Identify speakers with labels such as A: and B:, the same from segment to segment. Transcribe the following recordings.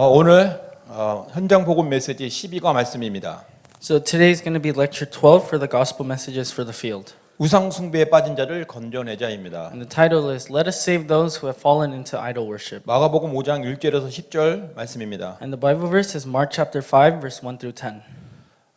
A: 오늘 현장 복음 메시지 12과 말씀입니다.
B: So today is going to be lecture 12 for the gospel messages for the field.
A: 우상 숭배에 빠진 자를 건져내자입니다.
B: And the title is Let us save those who have fallen into idol worship.
A: 마가복음 5장 1절에서 10절 말씀입니다.
B: And the Bible verse is Mark chapter 5 verse 1 through 10.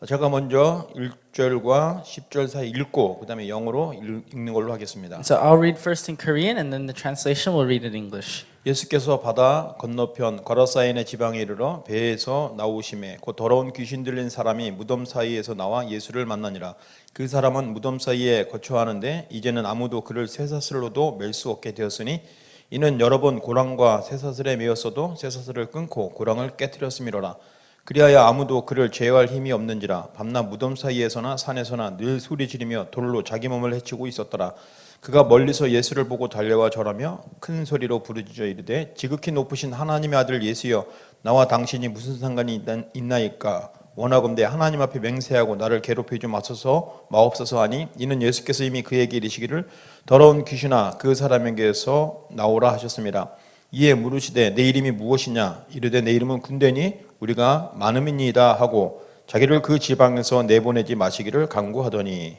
A: 제가 먼저 1절과 10절 사이 읽고 그다음에 영어로 읽는 걸로 하겠습니다.
B: So I'll read first in Korean and then the translation will read in English.
A: 예수께서 바다 건너편 거라사인의 지방에 이르러 배에서 나오심에 곧 더러운 귀신 들린 사람이 무덤 사이에서 나와 예수를 만나니라. 그 사람은 무덤 사이에 거처하는데 이제는 아무도 그를 쇠사슬로도 맬 수 없게 되었으니 이는 여러 번 고랑과 쇠사슬에 매였어도 쇠사슬을 끊고 고랑을 깨뜨렸음이로라. 그리하여 아무도 그를 제어할 힘이 없는지라. 밤낮 무덤 사이에서나 산에서나 늘 소리 지르며 돌로 자기 몸을 해치고 있었더라. 그가 멀리서 예수를 보고 달려와 절하며 큰 소리로 부르짖어 이르되 지극히 높으신 하나님의 아들 예수여 나와 당신이 무슨 상관이 있나이까. 원하건대 하나님 앞에 맹세하고 나를 괴롭히지 마옵소서 하니 이는 예수께서 이미 그에게 이르시기를 더러운 귀신아 그 사람에게서 나오라 하셨습니다. 이에 물으시되 내 이름이 무엇이냐. 이르되 내 이름은 군대니 우리가 많음이니이다 하고 자기를 그 지방에서 내보내지 마시기를 간구하더니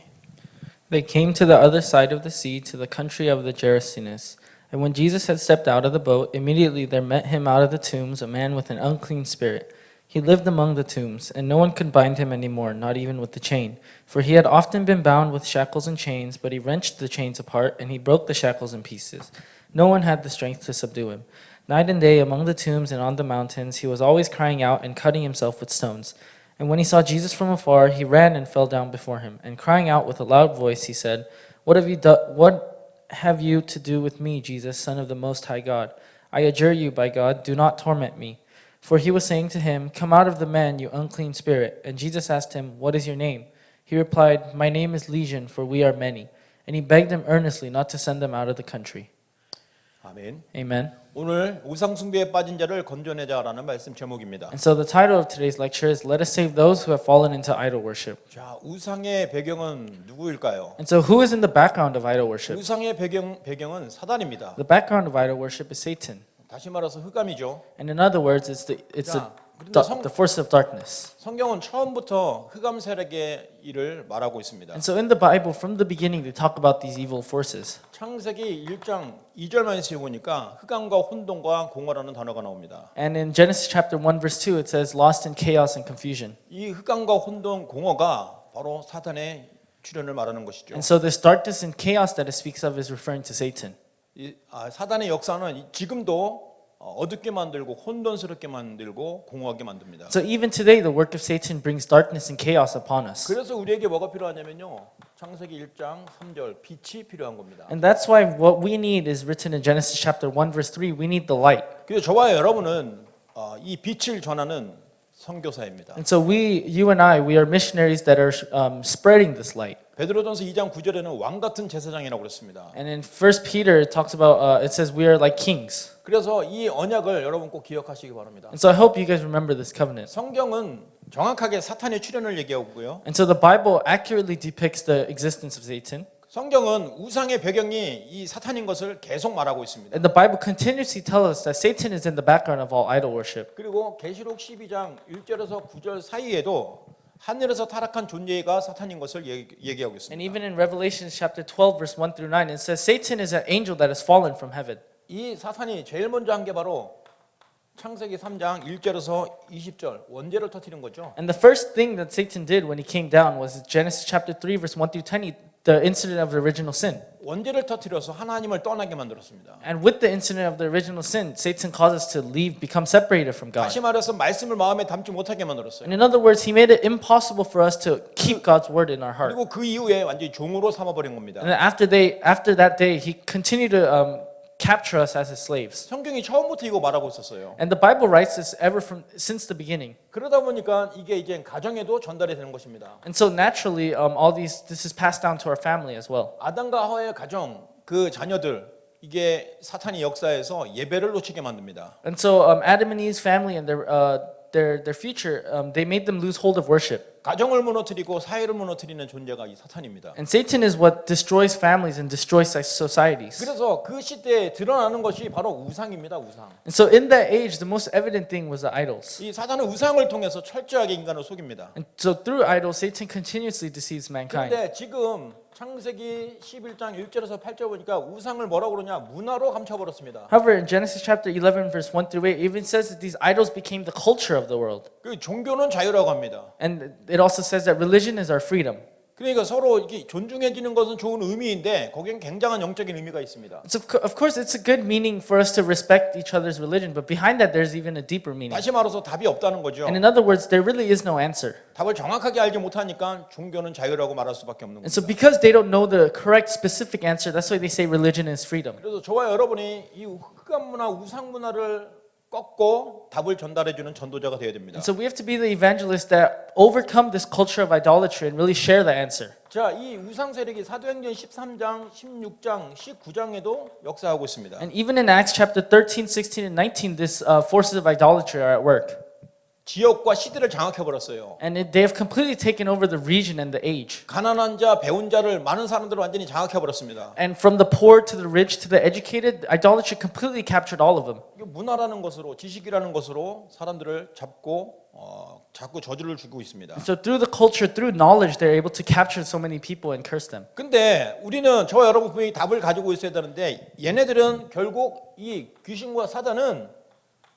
B: They came to the other side of the sea, to the country of the Gerasenes. And when Jesus had stepped out of the boat, immediately there met him out of the tombs a man with an unclean spirit. He lived among the tombs, and no one could bind him anymore, not even with the chain. For he had often been bound with shackles and chains, but he wrenched the chains apart, and he broke the shackles in pieces. No one had the strength to subdue him. Night and day among the tombs and on the mountains, he was always crying out and cutting himself with stones. And when he saw Jesus from afar, he ran and fell down before him. And crying out with a loud voice, he said, What have you to do with me, Jesus, Son of the Most High God? I adjure you, by God, do not torment me. For he was saying to him, Come out of the man, you unclean spirit. And Jesus asked him, What is your name? He replied, My name is Legion, for we are many. And he begged him earnestly not to send them out of the country.
A: 아멘.
B: Amen.
A: 오늘 우상 숭배에 빠진 자를 건져내자라는 말씀 제목입니다.
B: And so the title of today's lecture is Let us save those who have fallen into idol worship.
A: 자, 우상의 배경은 누구일까요?
B: And so who is in the background of idol worship?
A: 우상의 배경은 사단입니다.
B: The background of idol worship is Satan.
A: 다시 말해서 흑암이죠.
B: And in other words, it's the force of darkness.
A: 성경은 처음부터 흑암 세력의 일을 말하고 있습니다.
B: And so in the Bible, from the beginning, they talk about these evil forces.
A: 창세기 1장 2절만 보니까 흑암과 혼돈과 공허라는 단어가 나옵니다.
B: And in Genesis chapter 1 verse 2, it says lost in chaos and confusion.
A: 이 흑암과 혼돈, 공허가 바로 사탄의 출현을 말하는 것이죠.
B: And so this darkness and chaos that it speaks of is referring to Satan.
A: 사단의 역사는 지금도 어둡게 만들고 혼돈스럽게 만들고 공허하게 만듭니다.
B: So even today, the work of Satan brings darkness and chaos upon us.
A: 그래서 우리에게 뭐가 필요하냐면요. 창세기 1장 3절 빛이 필요한 겁니다.
B: And that's why what we need is written in Genesis chapter 1 verse 3. We need the light.
A: 그래서 저와 여러분은 이 빛을 전하는 선교사입니다.
B: And so you and I, we are missionaries that are spreading this light.
A: 베드로전서 2장 9절에는 왕 같은 제사장이라고 그랬습니다.
B: And in 1 Peter, it talks about, it says we are like kings.
A: 그래서 이 언약을 여러분 꼭 기억하시기 바랍니다.
B: And so I hope you guys remember this covenant.
A: 성경은 정확하게 사탄의 출현을 얘기하고요.
B: And so the Bible accurately depicts the existence of Satan.
A: 성경은 우상의 배경이 이 사탄인 것을 계속 말하고 있습니다.
B: And the Bible continuously tells us that Satan is in the background of all idol worship.
A: 그리고 계시록 12장 1절에서 9절 사이에도 하늘에서 타락한 존재가 사탄인 것을 얘기하고 있습니다.
B: And even in Revelation chapter 12 verse 1 through 9, it says Satan is an angel that has fallen from heaven.
A: 이 사탄이 제일 먼저 한 게 바로 창세기 3장 1절에서 20절 원죄를 터뜨린 거죠.
B: And the first thing that Satan did when he came down was Genesis chapter 3 verse 1 through 10, the incident of the original sin.
A: 원죄를 터뜨려서 하나님을 떠나게 만들었습니다.
B: And with the incident of the original sin, Satan caused us to become separated from God.
A: 다시 말해서 말씀을 마음에 담지 못하게 만들었어요.
B: And in other words, he made it impossible for us to keep God's word in our heart.
A: 그리고 그 이후에 완전히 종으로 삼아버린 겁니다.
B: And then after that day, he continued to capture us as his slaves.
A: 성경이 처음부터 이거 말하고 있었어요.
B: And the Bible writes this since the beginning.
A: 그러다 보니까 이게 이제 가정에도 전달이 되는 것입니다.
B: And so naturally, this is passed down to our family as well.
A: 아담과 하와의 가정, 그 자녀들 이게 사탄이 역사에서 예배를 놓치게 만듭니다.
B: And so Adam and Eve's family and their future, they made them lose hold of worship.
A: 가정을 무너뜨리고 사회를 무너뜨리는 존재가 이 사탄입니다.
B: And Satan is what destroys families and destroys societies.
A: 그래서 그 시대에 드러나는 것이 바로 우상입니다. 우상.
B: And so in that age, the most evident thing was the idols.
A: 이 사탄은 우상을 통해서 철저하게 인간을 속입니다.
B: And so through idols, Satan continuously deceives mankind.
A: 그런데 지금 창세기 11장 1절에서 8절 보니까 우상을 뭐라고 그러냐? 문화로 감춰버렸습니다.
B: However, in Genesis chapter 11, verse 1 through 8, it even says that these idols became the culture of the world.
A: 그 종교는 자유라고 합니다.
B: And it also says that religion is our freedom.
A: 그러니까 서로 이렇게 존중해지는 것은 좋은 의미인데 거기엔 굉장한 영적인 의미가 있습니다.
B: So of course, it's a good meaning for us to respect each other's religion, but behind that, there's even a deeper meaning.
A: 다시 말해서 답이 없다는 거죠.
B: And in other words, there really is no answer.
A: 답을 정확하게 알지 못하니까 종교는 자유라고 말할 수밖에 없는
B: And so
A: 겁니다.
B: because they don't know the correct specific answer, that's why they say religion is freedom.
A: 그래서 저와 여러분이 이 흑암 문화, 우상 문화를 꺾고 답을 전달해주는 전도자가 되어야 됩니다.
B: And so we have to be the evangelists that overcome this culture of idolatry and really share the answer.
A: 자, 이 우상 세력이 사도행전 13장, 16장, 19장에도 역사하고 있습니다.
B: And even in Acts chapter 13, 16, and 19, this forces of idolatry are at work.
A: 지역과 시대를 장악해 버렸어요.
B: And they have completely taken over the region and the age.
A: 가난한 자, 배운 자를 많은 사람들을 완전히 장악해 버렸습니다.
B: And from the poor to the rich to the educated, idolatry completely captured all of them.
A: 이거 문화라는 것으로, 지식이라는 것으로 사람들을 잡고 자꾸 저주를 주고 있습니다.
B: So through the culture, through knowledge, they're able to capture so many people and curse them.
A: 근데 우리는 저와 여러분 분명히 답을 가지고 있어야 되는데 얘네들은 결국 이 귀신과 사단은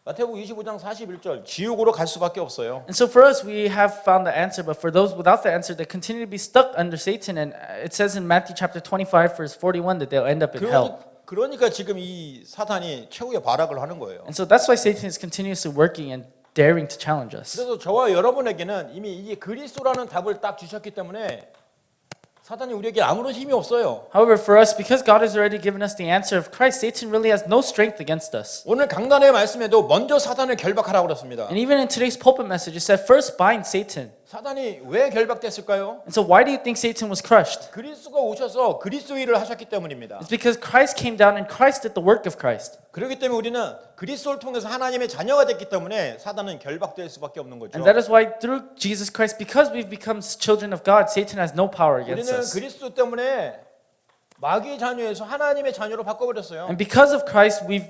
A: 마태복음 25장 41절 지옥으로 갈 수밖에 없어요.
B: And so for us, we have found the answer, but for those without the answer, they continue to be stuck under Satan. And it says in Matthew chapter 25, verse 41, that they'll end up in hell.
A: 그러니까 지금 이 사탄이 최후의 발악을 하는 거예요.
B: And so that's why Satan is continuously working and daring to challenge us.
A: 그래서 저와 여러분에게는 이미 이게 그리스도라는 답을 딱 주셨기 때문에 사탄이 우리에게 아무런 힘이 없어요.
B: However, for us, because God has already given us the answer of Christ, Satan really has no strength against us.
A: 오늘 강단의 말씀에도 먼저 사탄을 결박하라고 그랬습니다.
B: And even in today's pulpit message, it said, first bind Satan.
A: 사탄이 왜 결박됐을까요?
B: And so why do you think Satan was crushed?
A: 그리스도가 오셔서 그리스도 일을 하셨기 때문입니다.
B: It's because Christ came down and Christ did the work of Christ.
A: 그렇기 때문에 우리는 그리스도를 통해서 하나님의 자녀가 됐기 때문에 사단은 결박될 수밖에 없는 거죠.
B: And that is why through Jesus Christ, because we've become children of God, Satan has no power against
A: 우리는
B: us.
A: 그리스도 때문에 마귀의 자녀에서 하나님의 자녀로 바꿔버렸어요.
B: And because of Christ, we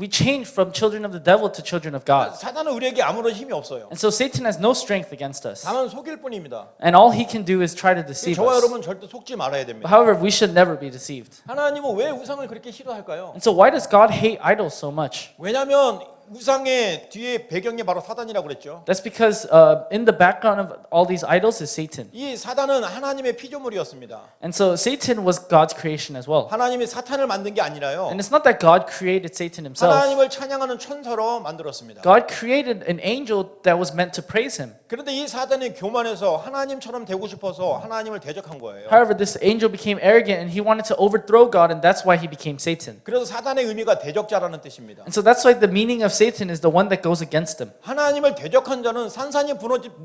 B: changed from children of the devil to children of God.
A: 사단은 우리에게 아무런 힘이 없어요.
B: And so Satan has no strength against us.
A: 다만 속일 뿐입니다.
B: And all he can do is try to deceive
A: 저와
B: us.
A: 여러분 절대 속지 말아야 됩니다.
B: However, we should never be deceived.
A: 하나님은 왜 우상을 그렇게 싫어할까요?
B: And so why does God hate idols so much?
A: 왜냐하면 우상의 뒤에 배경이 바로 사단이라고 그랬죠.
B: That's because in the background of all these idols is Satan.
A: 이 사단은 하나님의 피조물이었습니다.
B: And so Satan was God's creation as well.
A: 하나님이 사탄을 만든 게 아니라요.
B: And it's not that God created Satan himself.
A: 하나님을 찬양하는 천사로 만들었습니다.
B: God created an angel that was meant to praise him.
A: 그런데 이 사단이 교만해서 하나님처럼 되고 싶어서 하나님을 대적한 거예요.
B: However, this angel became arrogant and he wanted to overthrow God, and that's why he became Satan.
A: 그래서 사단의 의미가 대적자라는 뜻입니다.
B: And so that's why the meaning of Satan is the one that goes against him.
A: 하나님을 대적한 자는 산산이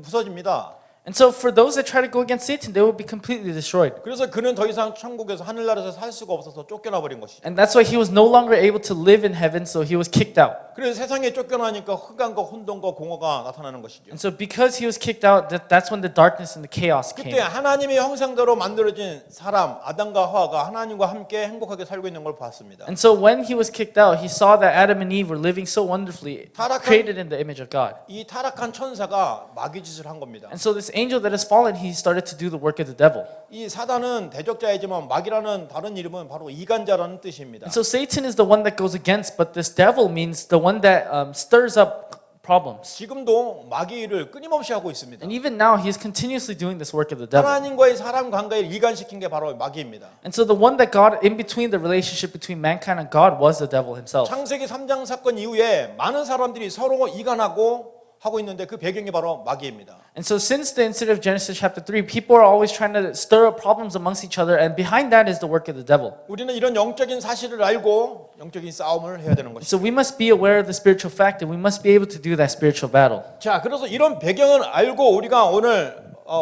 A: 부서집니다.
B: And so for those that try to go against Satan, they will be completely destroyed.
A: 그래서 그는 더 이상 천국에서 하늘나라에서 살 수가 없어서 쫓겨나 버린 것이죠.
B: And that's why he was no longer able to live in heaven, so he was kicked out.
A: 그래서 세상에 쫓겨나니까 흑암과 혼돈과 공허가 나타나는 것이죠.
B: And so because he was kicked out, that's when the darkness and the chaos
A: 그때
B: came.
A: 하나님의 형상대로 만들어진 사람 아담과 하와가 하나님과 함께 행복하게 살고 있는 걸 봤습니다.
B: And so when he was kicked out, he saw that Adam and Eve were living so wonderfully,
A: 타락한-
B: created in the image of God.
A: 이 타락한 천사가 마귀 짓을 한 겁니다.
B: And so this angel that has fallen, he started to do the work of the devil.
A: 이 사단은 대적자이지만 마귀라는 다른 이름은 바로 이간자라는 뜻입니다.
B: And so Satan is the one that goes against, but this devil means the one that stirs up problems.
A: 지금도 마귀를 끊임없이 하고 있습니다.
B: And even now, he is continuously doing this work of the devil.
A: 하나님과의 사람 관계를 이간시킨 게 바로 마귀입니다.
B: And so the one that got in between the relationship between mankind and God was the devil himself.
A: 창세기 3장 사건 이후에 많은 사람들이 서로 이간하고 하고 있는데 그 배경이 바로 마귀입니다.
B: And so since the incident of Genesis chapter 3, people are always trying to stir up problems amongst each other, and behind that is the work of the devil.
A: 우리는 이런 영적인 사실을 알고 영적인 싸움을 해야 되는 것이죠.
B: So we must be aware of the spiritual fact, and we must be able to do that spiritual battle.
A: 자, 그래서 이런 배경을 알고 우리가 오늘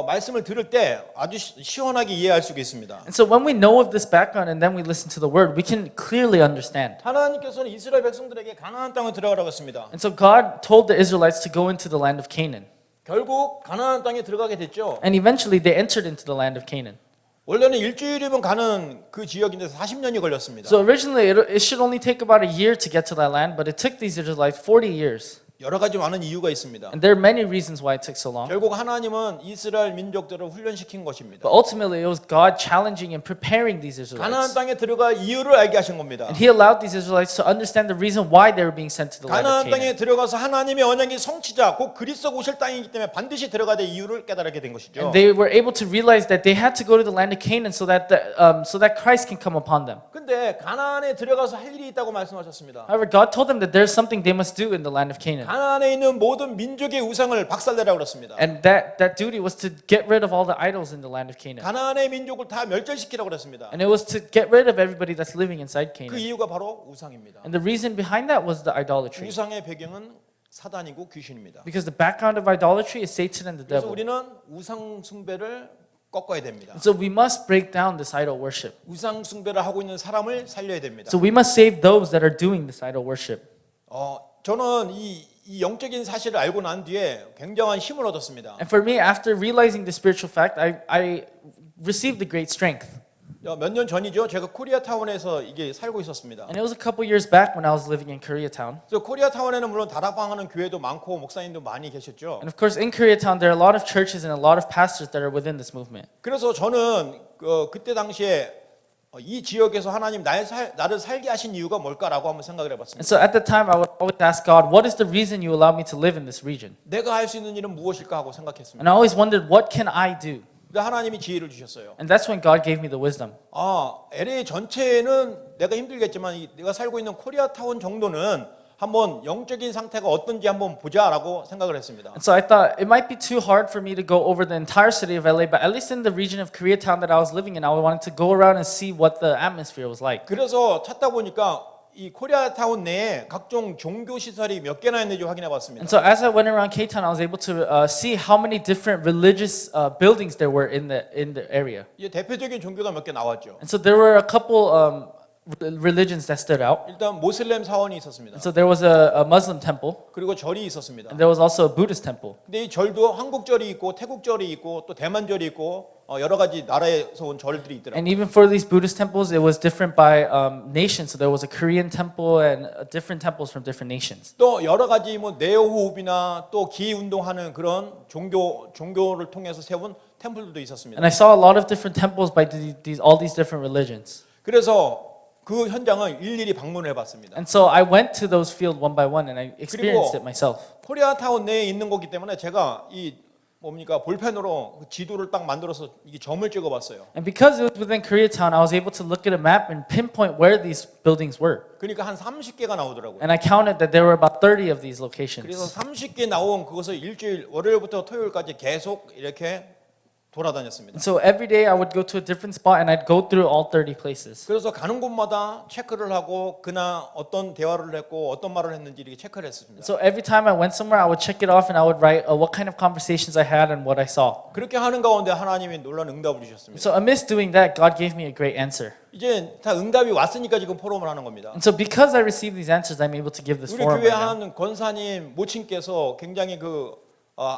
A: 말씀을 들을 때 아주 시원하게 이해할 수 있습니다.
B: And so when we know of this background and then we listen to the word, we can clearly understand.
A: 하나님께서는 이스라엘 백성들에게 가나안 땅을 들어가라고 했습니다.
B: And so God told the Israelites to go into the land of Canaan.
A: 결국 가나안 땅에 들어가게 됐죠.
B: And eventually they entered into the land of Canaan.
A: 원래는 일주일이면 가는 그 지역인데 40년이 걸렸습니다.
B: So originally it should only take about a year to get to that land, but it took these Israelites 40 years.
A: 여러 가지 많은 이유가 있습니다.
B: And there are many reasons why it took so long.
A: 결국 하나님은 이스라엘 민족들을 훈련시킨 것입니다.
B: But ultimately it was God challenging and preparing these
A: 가나안
B: Israelites.
A: 땅에 들어갈 이유를 알게 하신 겁니다.
B: And He allowed these Israelites to understand the reason why they were being sent to the land of
A: 가나안
B: Canaan.
A: 땅에 들어가서 하나님의 언약이 성취자 곧 그리스도 오실 땅이기 때문에 반드시 들어가야 될 이유를 깨달게 된 것이죠.
B: And they were able to realize that they had to go to the land of Canaan so that Christ can come upon them.
A: 근데 가나안에 들어가서 할 일이 있다고 말씀하셨습니다.
B: However, God told them that there's something they must do in the land of Canaan.
A: 가나안에 있는 모든 민족의 우상을 박살내라고 그랬습니다.
B: And that duty was to get rid of all the idols in the land of Canaan.
A: 가나안의 민족을 다 멸절시키라고 그랬습니다.
B: And it was to get rid of everybody that's living inside
A: 그
B: Canaan.
A: 이유가 바로 우상입니다.
B: And the reason behind that was the idolatry.
A: 우상의 배경은 사단이고 귀신입니다.
B: Because the background of idolatry is Satan and the
A: 그래서
B: devil.
A: 우리는 우상 숭배를 꺾어야 됩니다.
B: And so we must break down this idol worship.
A: 우상 숭배를 하고 있는 사람을 살려야 됩니다.
B: So we must save those that are doing this idol worship.
A: 저는 이 영적인 사실을 알고 난 뒤에 굉장한 힘을 얻었습니다.
B: And for me, after realizing the spiritual fact, I received a great strength.
A: 몇 년 전이죠. 제가 코리아타운에서 이게 살고 있었습니다.
B: And it was a couple years back when I was living in Koreatown.
A: 그래서 코리아타운에는 물론 다락방하는 교회도 많고 목사님도 많이 계셨죠.
B: And of course, in Koreatown, there are a lot of churches and a lot of pastors that are within this movement.
A: 그래서 저는 그때 당시에 이 지역에서 하나님 나를 살게 하신 이유가 뭘까라고 한번 생각을
B: And
A: 해봤습니다.
B: so at the time, I would always ask God, what is the reason you allow me to live in this region?
A: 내가 할 수 있는 일은 무엇일까 하고
B: And
A: 생각했습니다.
B: I always wondered, what can I do?
A: 근데 하나님이 지혜를 주셨어요.
B: And that's when God gave me the wisdom.
A: LA 전체는 내가 힘들겠지만 내가 살고 있는 코리아타운 정도는 한번 영적인 상태가 어떤지 한번 보자라고 생각을 했습니다.
B: And so I thought it might be too hard for me to go over the entire city of LA, but at least in the region of Koreatown that I was living in, I wanted to go around and see what the atmosphere was like.
A: 그래서 찾다 보니까 이 코리아타운 내에 각종 종교 시설이 몇 개나 있는지 확인해 봤습니다.
B: And so as I went around K-Town, I was able to see how many different religious buildings there were in the area.
A: 이 대표적인 종교가 몇 개 나왔죠.
B: And so there were a couple religions that stood out.
A: 일단 모슬렘 사원이 있었습니다.
B: And so there was a Muslim temple,
A: 그리고 절이 있었습니다.
B: and there was also a Buddhist temple.
A: 근데 이 절도 한국 절이 있고 태국 절이 있고 또 대만 절이 있고 여러 가지 나라에서 온 절들이 있더라고요.
B: And even for these Buddhist temples, it was different by nation. So there was a Korean temple and different temples from different nations.
A: 또 여러 가지 뭐 네오호흡이나 또 기이 운동하는 그런 종교를 통해서 세운 템플들도 있었습니다.
B: And I saw a lot of different temples by all these different religions.
A: 그래서 그 현장을 일일이 방문을 해봤습니다.
B: And so I went to those fields one by one and I experienced it myself.
A: 코리아타운 내에 있는 거기 때문에 제가 이 뭡니까 볼펜으로 그 지도를 딱 만들어서 이게 점을 찍어봤어요.
B: And because it was within Koreatown, I was able to look at a map and pinpoint where these buildings were.
A: 그러니까 한 30개가 나오더라고요.
B: And I counted that there were about 30 of these
A: 그래서
B: locations.
A: 30개 나온 그것을 일주일 월요일부터 토요일까지 계속 이렇게 돌아다녔습니다.
B: And so every day I would go to a different spot and I'd go through all 30 places.
A: 그래서 가는 곳마다 체크를 하고 그날 어떤 대화를 했고 어떤 말을 했는지 이렇게 체크를 했습니다.
B: So every time I went somewhere, I would check it off and I would write what kind of conversations I had and what I saw.
A: 그렇게 하는 가운데 하나님이 놀라운 응답을 주셨습니다.
B: So amidst doing that, God gave me a great answer.
A: 이제 다 응답이 왔으니까 지금 포럼을 하는 겁니다.
B: And so because I received these answers, I'm able to give this
A: 우리
B: forum
A: 교회
B: right now.
A: 한 권사님 모친께서 굉장히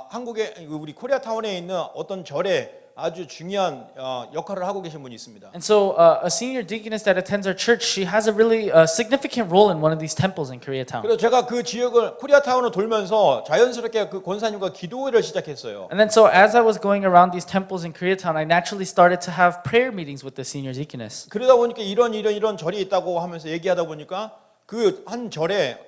A: 한국의 우리 코리아타운에 있는 어떤 절에 아주 중요한 역할을 하고 계신 분이 있습니다.
B: And so a senior deaconess that attends our church, she has a really significant role in one of these temples in Koreatown.
A: 그래서 제가 그 지역을 코리아타운을 돌면서 자연스럽게 그 권사님과 기도회를 시작했어요.
B: And then so as I was going around these temples in Koreatown, I naturally started to have prayer meetings with the senior deaconess.
A: 그러다 보니까 이런 절이 있다고 하면서 얘기하다 보니까 그 한 절에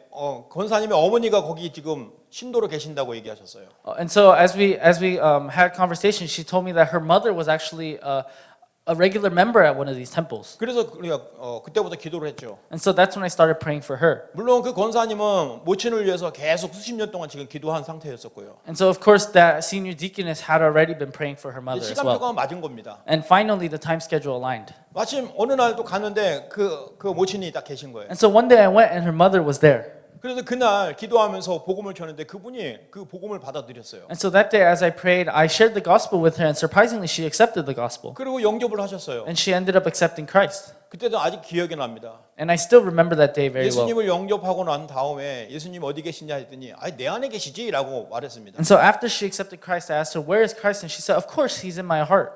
A: 권사님의 어머니가 거기 지금 신도로 계신다고 얘기하셨어요.
B: And so as we had conversation, she told me that her mother was actually a regular member at one of these temples.
A: 그래서 우리가 그때부터 기도를 했죠.
B: And so that's when I started praying for her.
A: 물론 그 권사님은 모친을 위해서 계속 수십 년 동안 지금 기도한 상태였었고요.
B: And so of course that senior deaconess had already been praying for her mother as well.
A: 시간표가 맞은 겁니다.
B: And finally the time schedule aligned.
A: 마침 어느 날 또 갔는데 그 모친이 딱 계신 거예요.
B: And so one day I went and her mother was there.
A: 그래서 그날 기도하면서 복음을 전했는데 그분이 그 복음을 받아들였어요.
B: And so that day, as I prayed, I shared the gospel with her, and surprisingly, she accepted the gospel.
A: 그리고 영접을 하셨어요.
B: And she ended up accepting Christ.
A: 그때도 아직 기억이 납니다.
B: And I still remember that day very well.
A: 예수님을 영접하고 난 다음에 예수님 어디 계시냐 했더니 내 안에 계시지라고 말했습니다.
B: And so after she accepted Christ, I asked her, "Where is Christ?" And she said, "Of course, He's in my heart."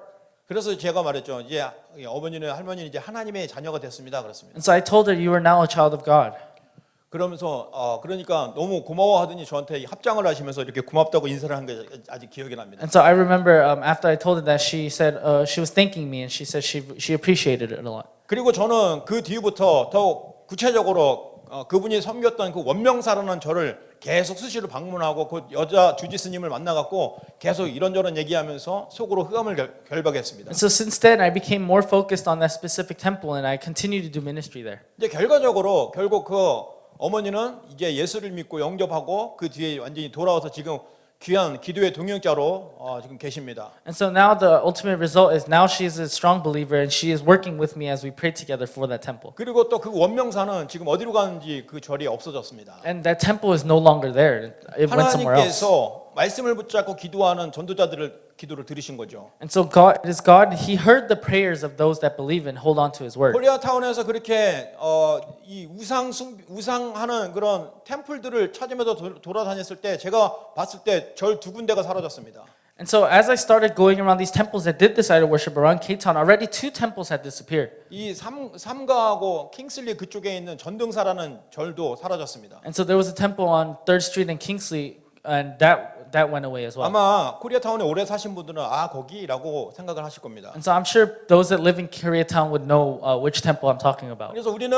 A: 그래서 제가 말했죠. 이제 어머니는 할머니는 이제 하나님의 자녀가 됐습니다. 그렇습니다.
B: And so I told her, "You are now a child of God."
A: 그러면서 그러니까 너무 고마워하더니 저한테 합장을 하시면서 이렇게 고맙다고 인사를 한 게 아직 기억이 납니다.
B: And so I remember after I told her that, she said she was thanking me, and she said she appreciated it a lot.
A: 그리고 저는 그 뒤부터 더 구체적으로 그분이 섬겼던 그 원명사라는 저를 계속 수시로 방문하고 그 여자 주지스님을 만나갖고 계속 이런저런 얘기하면서 속으로 흑암을 결박했습니다.
B: And so since then, I became more focused on that specific temple, and I continued to do ministry there.
A: 이제 결과적으로 결국 그 어머니는 이제 예수를 믿고 영접하고 그 뒤에 완전히 돌아와서 지금 귀한 기도의 동역자로 지금 계십니다.
B: And so now the ultimate result is now she is a strong believer, and she is working with me as we pray together for that temple.
A: 그리고 또 그 원명사는 지금 어디로 가는지 그 절이 없어졌습니다.
B: And that temple is no longer there. It went somewhere else.
A: 하나님께서 말씀을 붙잡고 기도하는 전도자들을 기도를 들으신 거죠.
B: And so God, it is God, He heard the prayers of those that believe and hold on to His word.
A: 코리아타운에서 그렇게 이 우상하는 그런 템플들을 찾으면서 돌아다녔을 때 제가 봤을 때 절 두 군데가 사라졌습니다.
B: And so as I started going around these temples that did this idol worship around Cape Town, already 2 temples had disappeared.
A: 이 삼가하고 킹슬리 그쪽에 있는 전등사라는 절도 사라졌습니다.
B: And so there was a temple on 3rd Street in Kingsley, and that went away as well.
A: 아마 코리아타운에 오래 사신 분들은 거기라고 생각을 하실 겁니다.
B: And so I'm sure those that live in Koreatown would know which temple I'm talking about.
A: 그래서 우리는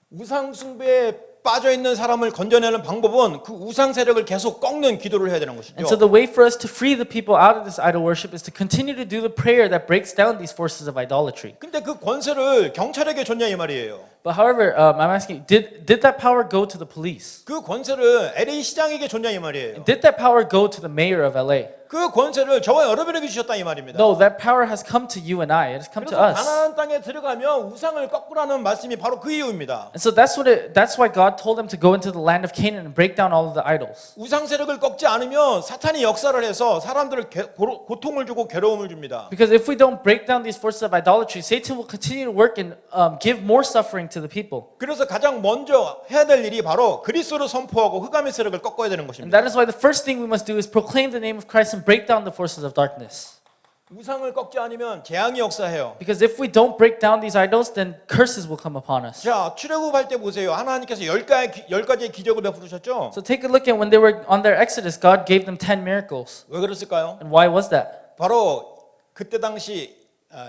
A: 우상 숭배에 빠져 있는 사람을 건져내는 방법은 그 우상 세력을 계속 꺾는 기도를 해야 되는 것이죠.
B: And so the way for us to free the people out of this idol worship is to continue to do the prayer that breaks down these forces of idolatry.
A: 근데 그 권세를 경찰에게 줬냐 이 말이에요.
B: But however, I'm asking, did that power go to the police?
A: 그 권세를 LA 시장에게 줬냐 이 말이에요.
B: Did that power go to the mayor of LA?
A: 그 권세를 저와 여러분에게 주셨다 이 말입니다.
B: No, that power has come to you and I. It has come to
A: 그래서
B: us.
A: 가나안 땅에 들어가면 우상을 꺾으라는 말씀이 바로 그 이유입니다.
B: And so that's why God told them to go into the land of Canaan and break down all of the idols.
A: 우상 세력을 꺾지 않으면 사탄이 역사를 해서 사람들을 고통을 주고 괴로움을 줍니다.
B: Because if we don't break down these forces of idolatry, Satan will continue to work and give more suffering to the people.
A: 그래서 가장 먼저 해야 될 일이 바로 그리스도를 선포하고 흑암의 세력을 꺾어야 되는
B: And
A: 것입니다.
B: that is why the first thing we must do is proclaim the name of Christ and break down the forces of darkness.
A: 우상을 꺾지 않으면 재앙이 역사해요.
B: Because if we don't break down these idols, then curses will come upon us.
A: 자, 출애굽할 때 보세요. 하나님께서 10가지의 기적을 베푸셨죠?
B: So take a look at when they were on their exodus, God gave them 10 miracles.
A: 왜 그랬을까요?
B: And why was that?
A: 바로 그때 당시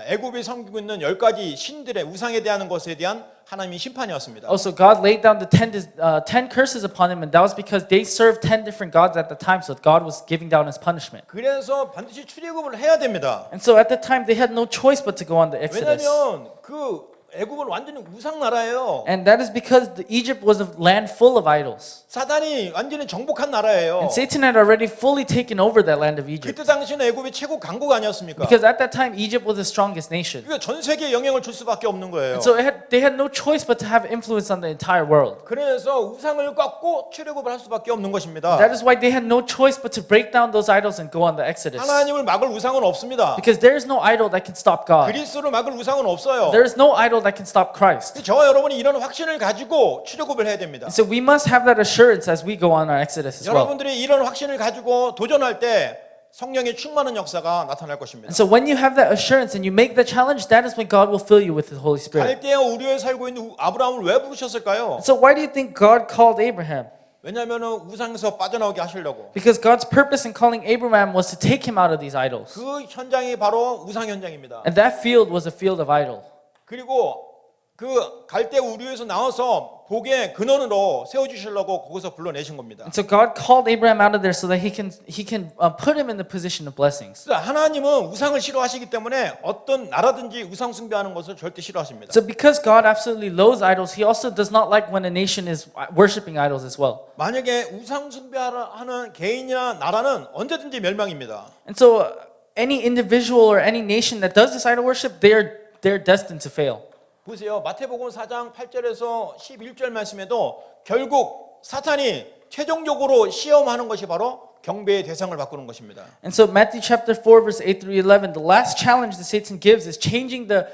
A: 애굽이 섬기고 있는 10가지 신들의 우상에 대한 것에 대한 하나님의 심판이었습니다.
B: Also, God laid down the 10 curses upon them, and that was because they served 10 different gods at the time, so God was giving down His punishment.
A: 그래서 반드시 출애굽을 해야 됩니다.
B: And so at that time, they had no choice but to go on the exodus.
A: 왜냐하면 그 애굽은 완전히 우상 나라예요.
B: And that is because Egypt was a land full of idols.
A: 사단이 완전히 정복한 나라예요.
B: And Satan had already fully taken over that land of Egypt.
A: 그때 당시는 애굽이 최고 강국 아니었습니까?
B: Because at that time, Egypt was the strongest nation.
A: 그러니까 전 세계에 영향을 줄 수밖에 없는 거예요.
B: And so they had no choice but to have influence on the entire world.
A: 그래서 우상을 꺾고 출애굽을 할 수밖에 없는 것입니다.
B: That is why they had no choice but to break down those idols and go on the exodus.
A: 하나님을 막을 우상은 없습니다.
B: Because there is no idol that can stop God.
A: 그리스도를 막을 우상은 없어요.
B: There is no idol that can stop Christ.
A: 저와 여러분이 이런 확신을 가지고 출애굽을 해야 됩니다.
B: So we must have that assurance as we go on our exodus as well.
A: 여러분들이 이런 확신을 가지고 도전할 때 성령의 충만한 역사가 나타날 것입니다.
B: And so when you have that assurance and you make the challenge, that is when God will fill you with the Holy Spirit.
A: 갈대아 우르에 살고 있는 아브라함을 왜 부르셨을까요?
B: So why do you think God called Abraham?
A: 왜냐하면 우상에서 빠져나오게 하시려고.
B: Because God's purpose in calling Abraham was to take him out of these idols.
A: 그 현장이 바로 우상 현장입니다.
B: And that field was a field of idol.
A: 그리고 그 갈대 우르에서 나와서 복의 근원으로 세워주시려고 거기서 불러내신 겁니다.
B: And so God called Abraham out of there so that he can put him in the position of blessings.
A: 하나님은 우상을 싫어하시기 때문에 어떤 나라든지 우상 숭배하는 것을 절대 싫어하십니다.
B: So because God absolutely loathes idols, he also does not like when a nation is worshiping idols as well.
A: 만약에 우상 숭배하는 개인이나 나라는 언제든지 멸망입니다.
B: And so any individual or any nation that does this idol worship, they're destined to fail.
A: 보세요. 마태복음 4장 8절에서 11절 말씀에도 결국 사탄이 최종적으로 시험하는 것이 바로 경배의 대상을 바꾸는 것입니다.
B: And so Matthew chapter 4 verse 8 through 11, the last challenge that Satan gives is changing the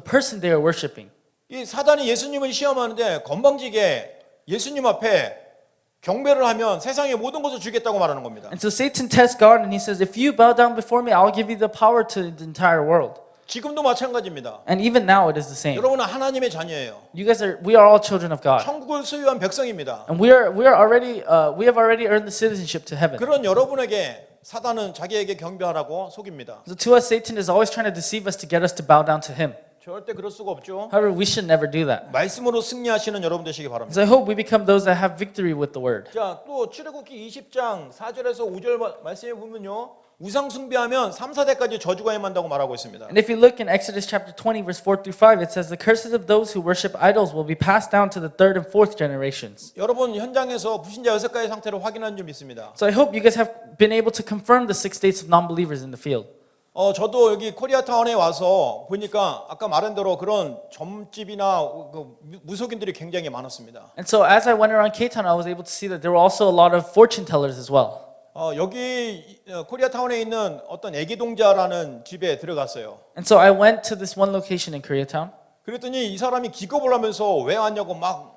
B: person they are worshiping.
A: 이 사단이 예수님을 시험하는데 건방지게 예수님 앞에 경배를 하면 세상의 모든 것을 주겠다고 말하는 겁니다.
B: And so Satan tests God and he says, if you bow down before me, I'll give you the power to the entire world.
A: 지금도 마찬가지입니다.
B: And even now it is the same.
A: 여러분은 하나님의 자녀예요.
B: We are all children of God.
A: 천국을 소유한 백성입니다.
B: And we have already earned the citizenship to heaven.
A: 그런 여러분에게 사단은 자기에게 경배하라고 속입니다.
B: So to us, Satan is always trying to deceive us to get us to bow down to him.
A: 절대 그럴 수가 없죠.
B: However, we should never do that.
A: 말씀으로 승리하시는 여러분 되시기 바랍니다.
B: So I hope we become those that have victory with the word.
A: 자, 또 출애굽기 20장 4절에서 5절 말씀에 보면요. 우상 숭배하면 3, 4대까지 저주가 임한다고 말하고 있습니다.
B: And if you look in Exodus chapter 20 verse 4 through 5, it says the curses of those who worship idols will be passed down to the third and fourth generations.
A: 여러분 현장에서 불신자 6가지 상태를 확인한 줄 믿습니다.
B: So I hope you guys have been able to confirm the 6 states of non-believers in the field.
A: 저도 여기 코리아타운에 와서 보니까 아까 말한 대로 그런 점집이나 그 무속인들이 굉장히 많았습니다.
B: And so as I went around K-Town, I was able to see that there were also a lot of fortune tellers as well.
A: 여기 코리아타운에 있는 어떤 애기동자라는 집에 들어갔어요.
B: And so I went to this one location in Koreatown.
A: 그랬더니 이 사람이 기겁을 하면서 왜 왔냐고 막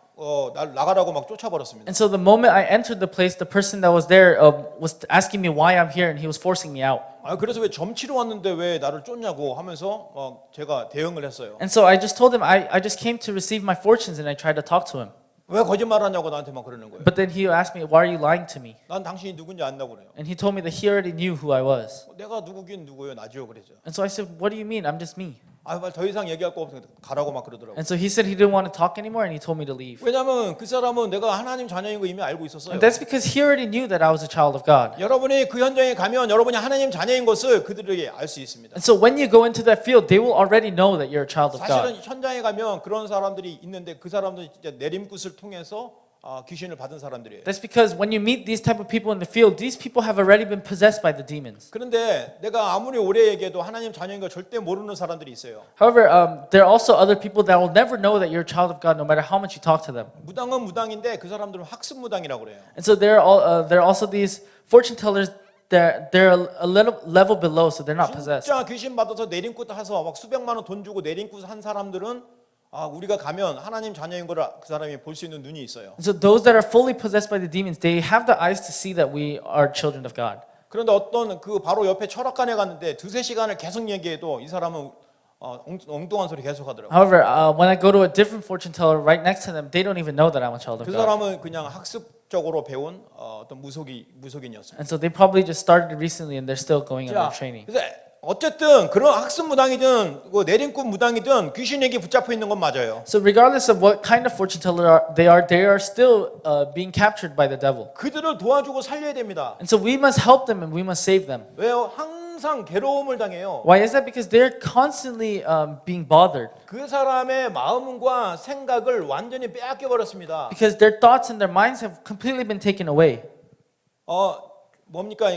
A: 날 나가라고 막 쫓아버렸습니다.
B: And so the moment I entered the place, the person that was there was asking me why I'm here, and he was forcing me out.
A: 그래서 왜 점치러 왔는데 왜 나를 쫓냐고 하면서 제가 대응을 했어요.
B: And so I just told him I just came to receive my fortunes, and I tried to talk to him.
A: 왜 거짓말하냐고 나한테 막 그러는 거예요.
B: But then he asked me, why are you lying to me?
A: 난 당신이 누군지 안다고 그래요.
B: And he told me that he already knew who I was.
A: 내가 누구긴 누구예요, 나지요 그랬죠.
B: And so I said, what do you mean? I'm just me.
A: 말 더 이상 얘기할 거 없으니까 가라고 막 그러더라고.
B: And so he said he didn't want to talk anymore, and he told me to leave.
A: 왜냐하면 그 사람은 내가 하나님 자녀인 거 이미 알고 있었어요.
B: And that's because he already knew that I was a child of God.
A: 여러분이 그 현장에 가면 여러분이 하나님 자녀인 것을 그들에게 알 수 있습니다.
B: And so when you go into that field, they will already know that you're a child of
A: 사실은
B: God.
A: 현장에 가면 그런 사람들이 있는데 그 사람들은 진짜 내림굿을 통해서 귀신을 받은 사람들이에요.
B: That's because when you meet these type of people in the field, these people have already been possessed by the demons.
A: 그런데 내가 아무리 오래 얘기해도 하나님 자녀인 걸 절대 모르는 사람들이 있어요.
B: However, there are also other people that will never know that you're a child of God, no matter how much you talk to them.
A: 무당은 무당인데 그 사람들은 학습 무당이라고 그래요.
B: And so there are also these fortune tellers. They're a little level below, so they're not possessed.
A: 진짜 귀신 받아서 내림굿 해서 막 수백만 원 돈 주고 내림굿 한 사람들은 우리가 가면 하나님 자녀인 걸 그 사람이 볼 수 있는 눈이 있어요.
B: And so those that are fully possessed by the demons, they have the eyes to see that we are children of God.
A: 그런데 어떤 그 바로 옆에 철학관에 갔는데 2-3시간을 계속 얘기해도 이 사람은 엉뚱한 소리 계속 하더라고요.
B: However, when I go to a different fortune teller right next to them, they don't even know that I'm a child of
A: 그
B: God.
A: 사람은 그냥 학습적으로 배운 어떤 무속인이었어요.
B: And so they probably just started recently and they're still going on their training.
A: 그래서 어쨌든 그런 학습 무당이든 내림굿 무당이든 귀신에게 붙잡혀 있는 건 맞아요.
B: So regardless of what kind of fortune teller they are still being captured by the devil.
A: 그들을 도와주고 살려야 됩니다.
B: And so we must help them and we must save them.
A: 왜요? 항상 괴로움을 당해요.
B: Why is that? Because they're constantly being bothered.
A: 그 사람의 마음과 생각을 완전히 빼앗겨 버렸습니다.
B: Because their thoughts and their minds have completely been taken away.
A: 뭡니까?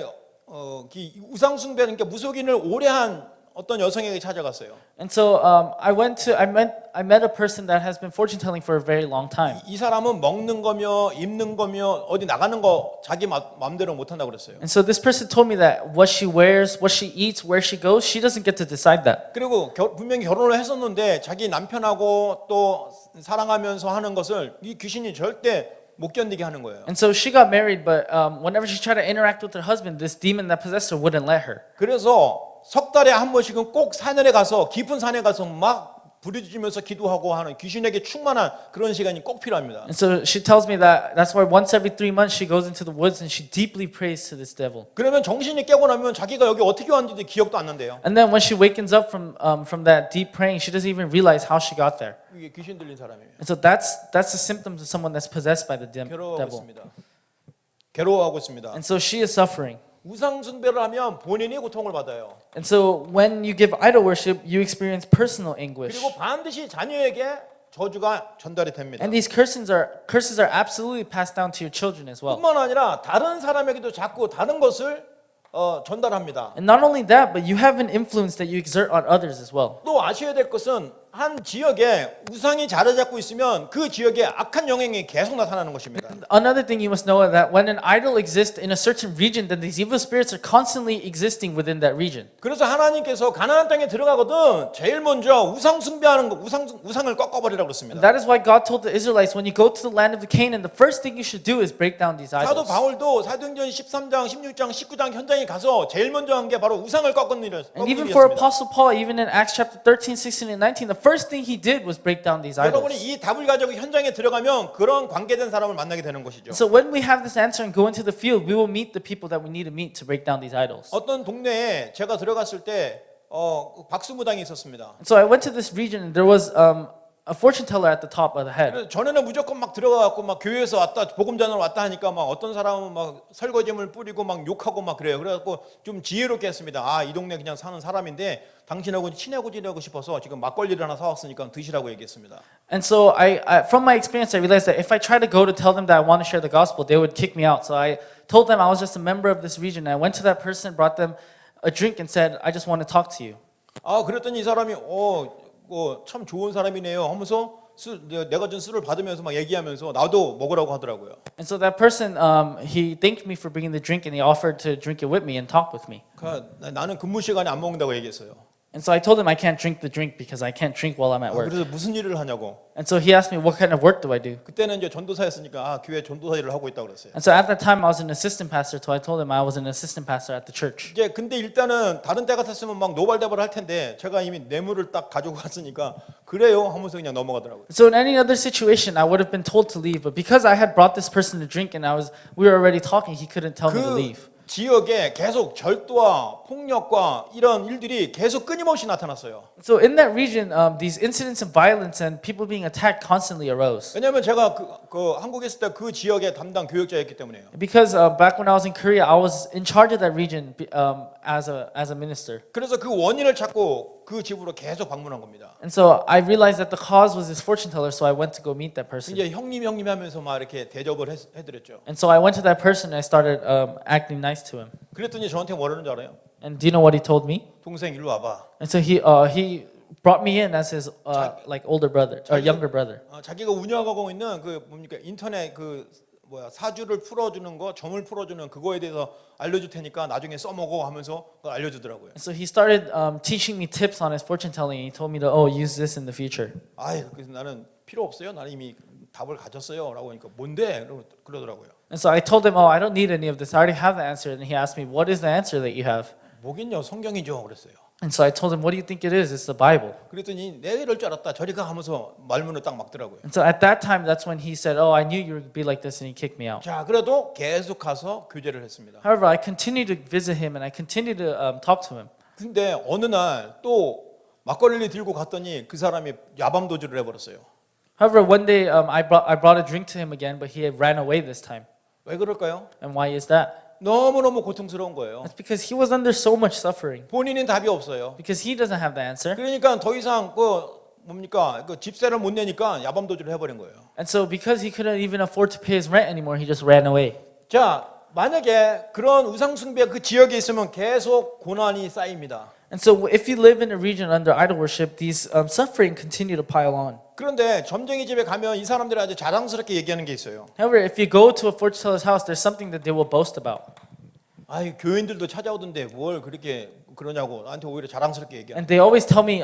A: 우상 숭배는 그러니까 무속인을 오래 한 어떤 여성에게 찾아갔어요.
B: And so I met a person that has been fortune telling for a very long time.
A: 이 사람은 먹는 거며 입는 거며 어디 나가는 거 자기 마음대로 못 한다고 그랬어요.
B: And so this person told me that what she wears, what she eats, where she goes, she doesn't get to decide that.
A: 그리고 분명히 결혼을 했었는데 자기 남편하고 또 사랑하면서 하는 것을 이 귀신이 절대 못 견디게 하는 거예요.
B: And so she got married, but whenever she tried to interact with her husband, this demon that possessed her wouldn't let her.
A: 그래서 석 달에 한 번씩은 꼭 산에 가서 깊은 산에 가서 막 부르짖으면서 기도하고 하는 귀신에게 충만한 그런 시간이 꼭 필요합니다.
B: And so she tells me that that's why once every 3 months she goes into the woods and she deeply prays to this devil.
A: 그러면 정신이 깨고 나면 자기가 여기 어떻게 왔는지 기억도 안 난대요.
B: And then when she wakens up from that deep praying, she doesn't even realize how she got there.
A: 이게 귀신 들린 사람이에요.
B: And so that's the symptoms of someone that's possessed by the devil.
A: 괴로워하고 있습니다.
B: And so she is suffering.
A: 우상 숭배를 하면 본인이 고통을 받아요.
B: And so when you give idol worship, you experience personal anguish.
A: 그리고 반드시 자녀에게 저주가 전달이 됩니다.
B: And these curses are absolutely passed down to your children as well.
A: 뿐만 아니라 다른 사람에게도 자꾸 다른 것을 전달합니다.
B: And not only that, but you have an influence that you exert on others as well.
A: 또 아셔야 될 것은 한 지역에 우상이 자리 잡고 있으면 그 지역에 악한 영향이 계속 나타나는 것입니다.
B: Another thing you must know is that when an idol exists in a certain region, then these evil spirits are constantly existing within that region.
A: 그래서 하나님께서 가나안 땅에 들어가거든 제일 먼저 우상 숭배하는 거 우상을 꺾어버리라고 그랬습니다.
B: That is why God told the Israelites, when you go to the land of the Canaan, the first thing you should do is break down these
A: 사도
B: idols.
A: 바울도 사도행전 13장, 16장, 19장 현장에 가서 제일 먼저 한 게 바로 우상을 꺾은
B: And even for
A: 일이었습니다.
B: Apostle Paul, even in Acts chapter 13, 16, and 19, the first thing he did was break down these
A: 여러분이
B: idols.
A: 이 답을 가지고 현장에 들어가면 그런 관계된 사람을 만나게 되는 것이죠.
B: So when we have this answer and go into the field, we will meet the people that we need to meet to break down these idols.
A: 어떤 동네에 제가 들어갔을 때 박수무당이 있었습니다.
B: So I went to this region and there was a fortune teller at the top of the head.
A: 그래서 전에는 무조건 막 들어가갖고 막 교회에서 왔다 복음 전하러 왔다 하니까 막 어떤 사람은 막 설거지물 뿌리고 막 욕하고 막 그래요. 그래갖고 좀 지혜롭게 했습니다. 아, 이 동네 그냥 사는 사람인데 당신하고 친하고 지내고 싶어서 지금 막걸리를 하나 사왔으니까 드시라고 얘기했습니다.
B: And so from my experience, I realized that if I try to go to tell them that I want to share the gospel, they would kick me out. So I told them I was just a member of this region. I went to that person, brought them a drink, and said, I just want to talk to you.
A: 아, 그랬더니 이 사람이 참 좋은 사람이네요 하면서 내가 준 술을 받으면서 막 얘기하면서 나도 먹으라고 하더라고요.
B: And so that person, he thanked me for bringing the drink, and he offered to drink it with me and talk with me.
A: 그러니까 나는 근무 시간에 안 먹는다고 얘기했어요.
B: And so I told him I can't drink the drink because I can't drink while I'm at work.
A: 그래서 무슨 일을 하냐고.
B: And so he asked me, what kind of work do I do?
A: 그때는 이제 전도사였으니까 아, 교회 전도사 일을 하고 있다고 그랬어요.
B: And so at that time, I was an assistant pastor, so I told him I was an assistant pastor at the church.
A: 이제 근데 일단은 다른 때 같았으면 막 노발대발 할 텐데 제가 이미 뇌물을 딱 가지고 갔으니까 그래요 하면서 그냥 넘어가더라고요.
B: So in any other situation, I would have been told to leave, but because I had brought this person to drink and we were already talking, he couldn't tell me to leave.
A: 그 지역에 계속 절도와 폭력과 이런 일들이 계속 끊임없이 나타났어요.
B: So in that region, these incidents of violence and people being attacked constantly arose.
A: 왜냐하면 제가 그 한국에 있을 때 그 지역의 담당 교역자였기 때문에요.
B: Because back when I was in Korea, I was in charge of that region as a minister.
A: 그래서 그 원인을 찾고 그 집으로 계속 방문한 겁니다.
B: And so I realized that the cause was this fortune teller, so I went to go meet that person.
A: 이제 형님 하면서 막 이렇게 대접을 해드렸죠.
B: And so I went to that person and I started acting nice to him.
A: 그랬더니 저한테 뭐라는 줄 알아요?
B: And do you know what he told me?
A: 동생 일로 와봐.
B: And so he brought me in as his like older brother or younger brother.
A: 자기가 운영하고 있는 그 뭡니까 인터넷 사주를 풀어주는 거, 점을 풀어주는 그거에 대해서 알려줄 테니까 나중에 써먹어 하면서 그걸 알려주더라고요.
B: And so he started teaching me tips on his fortune telling, and he told me to use this in the future.
A: 그래서 나는 필요 없어요. 나는 이미 답을 가졌어요라고 하니까 뭔데? 그러더라고요.
B: And so I told him, I don't need any of this. I already have the answer. And he asked me, what is the answer that you have?
A: 뭐긴요, 성경이죠. 그랬어요.
B: And so I told him, what do you think it is? It's the Bible.
A: 그랬더니 내가 이럴 줄 알았다. 저리 가 하면서 말문을 딱 막더라고요.
B: And so at that time, that's when he said, I knew you would be like this, and he kicked me out.
A: 자, 그래도 계속 가서 교제를 했습니다.
B: However, I continued to visit him and I continued to talk to him.
A: 근데 어느 날 또 막걸리를 들고 갔더니 그 사람이 야밤 도주를 해버렸어요.
B: However, one day I brought a drink to him again, but he had ran away this time.
A: 왜 그럴까요?
B: And why is that?
A: 너무너무 고통스러운 거예요.
B: That's because he was under so much suffering.
A: 본인은 답이 없어요.
B: Because he doesn't have the answer.
A: 그러니까 더 이상 그 집세를 못 내니까 야밤 도주를 해버린 거예요.
B: And so because he couldn't even afford to pay his rent anymore, he just ran away.
A: 자, 만약에 그런 우상 숭배 그 지역에 있으면 계속 고난이 쌓입니다.
B: And so if you live in a region under idol worship, these suffering continue to pile on.
A: 그런데 점쟁이 집에 가면 이 사람들이 아주 자랑스럽게 얘기하는 게 있어요.
B: However, if you go to a fortune teller's house, there's something that they will boast about.
A: 교인들도 찾아오던데 뭘 그렇게 그러냐고 나한테 오히려 자랑스럽게 얘기하는.
B: And they always tell me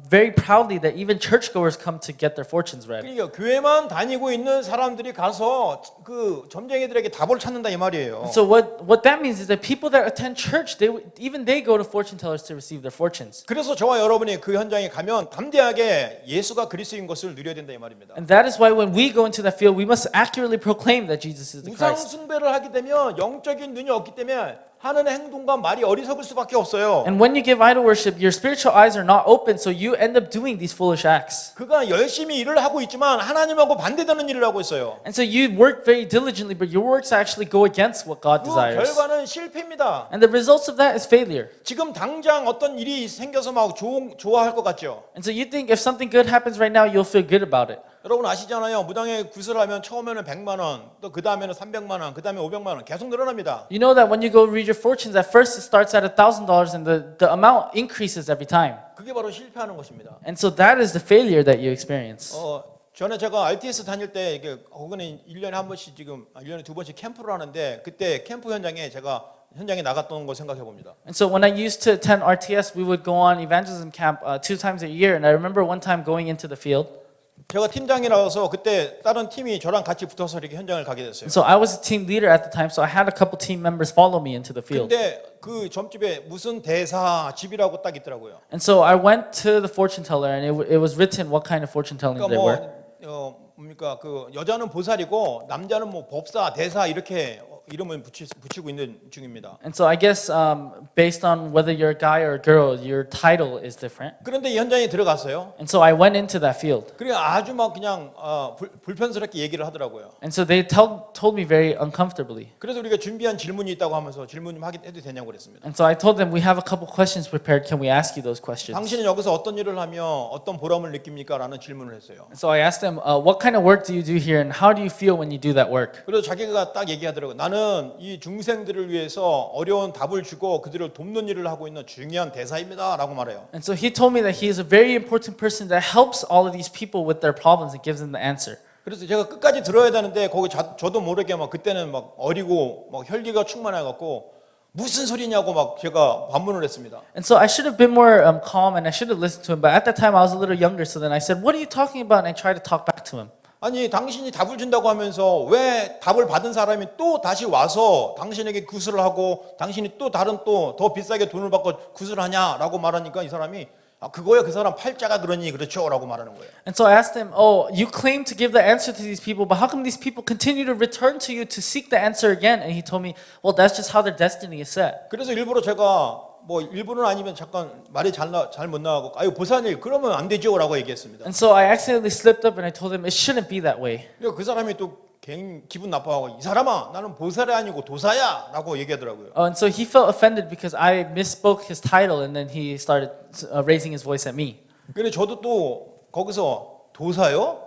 B: very proudly that even churchgoers come to get their fortunes read.
A: 그러니까 교회만 다니고 있는 사람들이 가서 그 점쟁이들에게 답을 찾는다 이 말이에요.
B: So what that means is that people that attend church, even they go to fortune tellers to receive their fortunes.
A: 그래서 저와 여러분이 그 현장에 가면 담대하게 예수가 그리스도인 것을 누려야 된다 이 말입니다.
B: And that is why when we go into that field, we must accurately proclaim that Jesus is the
A: 우상
B: Christ.
A: 숭배를 하게 되면 영적인 눈이 없기 때문에 하는 행동과 말이 어리석을 수밖에 없어요.
B: And when you give idol worship, your spiritual eyes are not open, so you end up doing these foolish acts.
A: 그가 열심히 일을 하고 있지만 하나님하고 반대되는 일을 하고 있어요.
B: And so you work very diligently, but your works actually go against what God
A: 그
B: desires.
A: 결과는 실패입니다.
B: And the results of that is failure.
A: 지금 당장 어떤 일이 생겨서 막 좋아할 것 같죠.
B: And so you think if something good happens right now, you'll feel good about it.
A: 여러분 아시잖아요. 무당에 구슬하면 처음에는 100만 원, 또 그 다음에는 300만 원, 그 다음에 500만 원 계속 늘어납니다.
B: You know that when you go read your fortunes, at first it starts at $1,000 and the amount increases every time.
A: 그게 바로 실패하는 것입니다.
B: And so that is the failure that you experience.
A: 전에 제가 RTS 다닐 때 이게 거기는 1년에 한 번씩 지금 1년에 두 번씩 캠프를 하는데 그때 캠프 현장에 제가 현장에 나갔던 거 생각해 봅니다.
B: And so when I used to attend RTS, we would go on evangelism camp 2 times a year. And I remember one time going into the field.
A: 제가 팀장이라서 그때 다른 팀이 저랑 같이 붙어서 이렇게 현장을 가게 됐어요.
B: And so I was a team leader at the time, so I had a couple team members follow me into the field.
A: 근데 그 점집에 무슨 대사 집이라고 딱 있더라고요.
B: And so I went to the fortune teller, and it was written what kind of fortune telling
A: 그러니까
B: they were.
A: 뭡니까 그 여자는 보살이고 남자는 뭐 법사, 대사 이렇게 이름을 붙이고 있는 중입니다.
B: And so I guess based on whether you're a guy or a girl, your title is different.
A: 그런데 이 현장에 들어갔어요.
B: And so I went into that field.
A: 그래 아주 막 그냥 불편스럽게 얘기를 하더라고요.
B: And so they told me very uncomfortably.
A: 그래서 우리가 준비한 질문이 있다고 하면서 질문 좀 해도 되냐고 그랬습니다.
B: And so I told them, we have a couple questions prepared. Can we ask you those questions?
A: 당신은 여기서 어떤 일을 하며 어떤 보람을 느낍니까? 라는 질문을 했어요.
B: And so I asked them, what kind of work do you do here, and how do you feel when you do that work?
A: 그래서 자기가 딱 얘기하더라고요. 나는 이 중생들을 위해서 어려운 답을 주고 그들을 돕는 일을 하고 있는 중요한 대사입니다. 라고 말해요.
B: And so he told me that he is a very important person that helps all of these people with their problems and gives them the answer.
A: 그래서 제가 끝까지 들어야 되는데 거기 저도 모르게 막 그때는 막 어리고 막 혈기가 충만해갖고 무슨 소리냐고 막 제가 반문을 했습니다.
B: And so I should have been more calm and I should have listened to him. But at that time I was a little younger, so then I said, "What are you talking about?" And I tried to talk back to him.
A: 아니 당신이 답을 준다고 하면서 왜 답을 받은 사람이 또 다시 와서 당신에게 구슬을 하고 당신이 또 다른 또 더 비싸게 돈을 받고 구슬하냐라고 말하니까 이 사람이 그거야 그 사람 팔자가 그러니 그렇죠라고 말하는 거예요.
B: And so I asked him, "Oh, you claim to give the answer to these people, but how come these people continue to return to you to seek the answer again?" And he told me, "Well, that's just how their destiny is set."
A: 그래서 일부러 제가 뭐 일부는 아니면 잠깐 말이 잘 못 나가고 아유 보살님 그러면 안 되죠라고 얘기했습니다.
B: And so I accidentally slipped up and I told him it shouldn't be that way.
A: 그 사람이 또 괜히 기분 나빠하고 이 사람아 나는 보살이 아니고 도사야라고 얘기하더라고요.
B: And so he felt offended because I misspoke his title, and then he started raising his voice at me.
A: 근데 저도 또 거기서 도사요?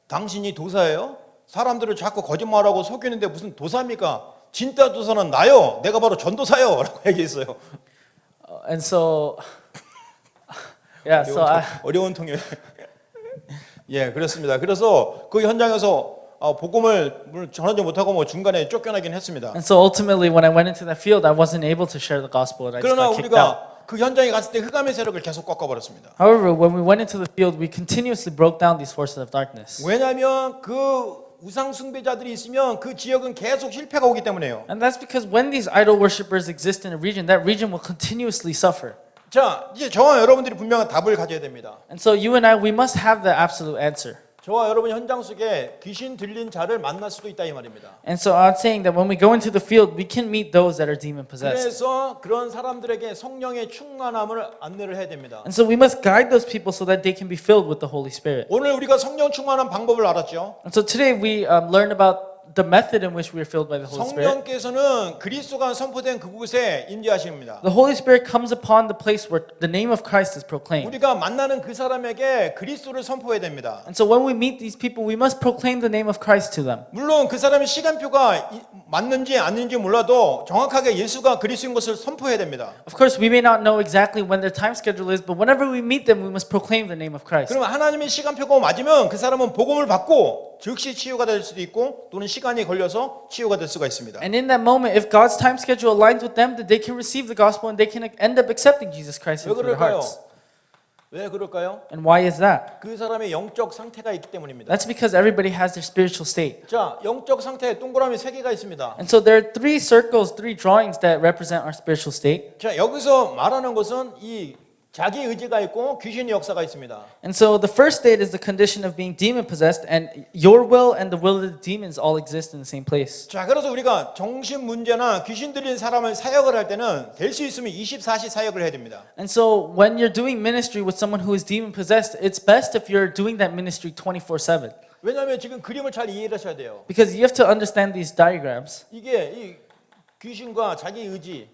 A: 당신이 도사예요? 사람들을 자꾸 거짓말하고 속이는데 무슨 도사입니까? 진짜 도사는 나요. 내가 바로 전도사요라고 얘기했어요.
B: And so, yeah, so
A: 어려운 통역. 예, 그렇습니다. 그래서 그 현장에서 복음을 전하지 못하고 뭐 중간에 쫓겨나긴 했습니다.
B: And so ultimately, when I went into that field, I wasn't able to share the gospel, and I just
A: 그러나
B: got kicked out.
A: 우리가 그 현장에 갔을 때 흑암의 세력을 계속 꺾어버렸습니다.
B: However, when we went into the field, we continuously broke down these forces of darkness.
A: 왜냐하면 그 우상 숭배자들이 있으면 그 지역은 계속 실패가 오기 때문에요.
B: And that's because when these idol worshippers exist in a region, that region will continuously suffer.
A: 자, 이제 저와 여러분들이 분명한 답을 가져야 됩니다.
B: And so you and I, we must have the absolute answer.
A: 저와 여러분 현장 속에 귀신 들린 자를 만날 수도 있다 이 말입니다.
B: And so I'm saying that when we go into the field, we can meet those that are demon possessed.
A: 그래서 그런 사람들에게 성령의 충만함을 안내를 해야 됩니다.
B: And so we must guide those people so that they can be filled with the Holy Spirit.
A: 오늘 우리가 성령 충만한 방법을 알았죠.
B: And so today we learned about the method in which we are filled by the Holy Spirit.
A: 성령께서는 그리스도가 선포된 그곳에 임재하십니다.
B: The Holy Spirit comes upon the place where the name of Christ is proclaimed.
A: 우리가 만나는 그 사람에게 그리스도를 선포해야 됩니다.
B: And so when we meet these people, we must proclaim the name of Christ to them.
A: 물론 그 사람의 시간표가 맞는지 아닌지 몰라도 정확하게 예수가 그리스도인 것을 선포해야 됩니다.
B: Of course, we may not know exactly when their time schedule is, but whenever we meet them, we must proclaim the name of Christ.
A: 그러면 하나님의 시간표가 맞으면 그 사람은 복음을 받고 즉시 치유가 될 수도 있고 또는 시간이 걸려서 치유가 될 수가 있습니다.
B: And in that moment, if God's time schedule aligns with them, then they can receive the gospel and they can end up accepting Jesus Christ
A: 왜
B: into their
A: 그럴까요?
B: hearts.
A: 왜 그럴까요?
B: And why is that?
A: 그 사람의 영적 상태가 있기 때문입니다.
B: That's because everybody has their spiritual state.
A: 자, 영적 상태에 동그라미 3개가 있습니다.
B: And so there are 3 circles, 3 drawings that represent our spiritual state.
A: 자, 여기서 말하는 것은 이 자기 의지가 있고 귀신의 역사가 있습니다.
B: And so the first state is the condition of being demon possessed, and your will and the will of the demons all exist in the same place.
A: 자, 그래서 우리가 정신 문제나 귀신 들린 사람을 사역을 할 때는 될 수 있으면 24시 사역을 해야 됩니다.
B: And so when you're doing ministry with someone who is demon possessed, it's best if you're doing that ministry 24/7.
A: 왜냐하면 지금 그림을 잘 이해를 하셔야 돼요.
B: Because you have to understand these diagrams.
A: 이게 이 귀신과 자기 의지